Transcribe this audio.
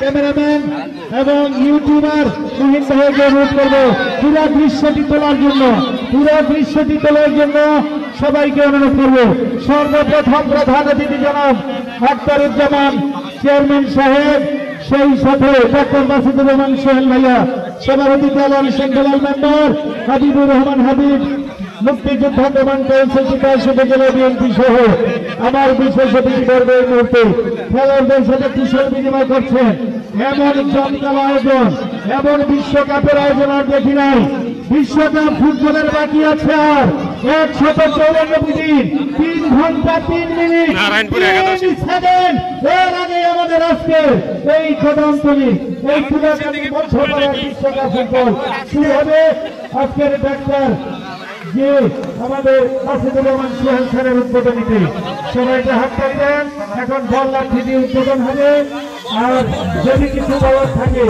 Cameraman এবং YouTuber Tuhin ভাইকে অনুরোধ করবো পুরো দৃশ্যটি তোলার জন্য সবাইকে অনুরোধ করবো। সর্বপ্রথম প্রধান অতিথি জনাব আখতারুজ্জামান চেয়ারম্যান সাহেব, সেই সাথে ডক্টর মাসুদুর রহমান সোহেল ভাইয়া, সভাপতি আল সেন্ট্রাল মেম্বার হাবিবুর রহমান হাবিব, মুক্তিযোদ্ধা কমান্ড কাউন্সিল উপজেলা বিএনপি সহ আমার বিশেষ অতিথিবর্গ এই মুহূর্তে খেলোয়াড়দের সাথে কুশল বিনিময় করছেন। এমন জমকাল আয়োজন, এমন বিশ্বকাপের আয়োজন আর দেখি নাই। বিশ্বকাপ ফুটবলের বাকি আছে আর 194 দিন, 3 ঘন্টা 3 মিনিট 3 সেকেন্ড। এর আগে আমাদের আজকে এই কদমতলী এই বিশ্বকাপ ফুটবল শুরু হবে। আজকের ডাক্তার যে আমাদের মাসুদুর রহমান সোহেল স্যারের উদ্বোধনীতে সবাইকে হাত দেন। এখন বল লাঠি দিয়ে উদ্বোধন হবে, আর যদি কিছু বলার থাকে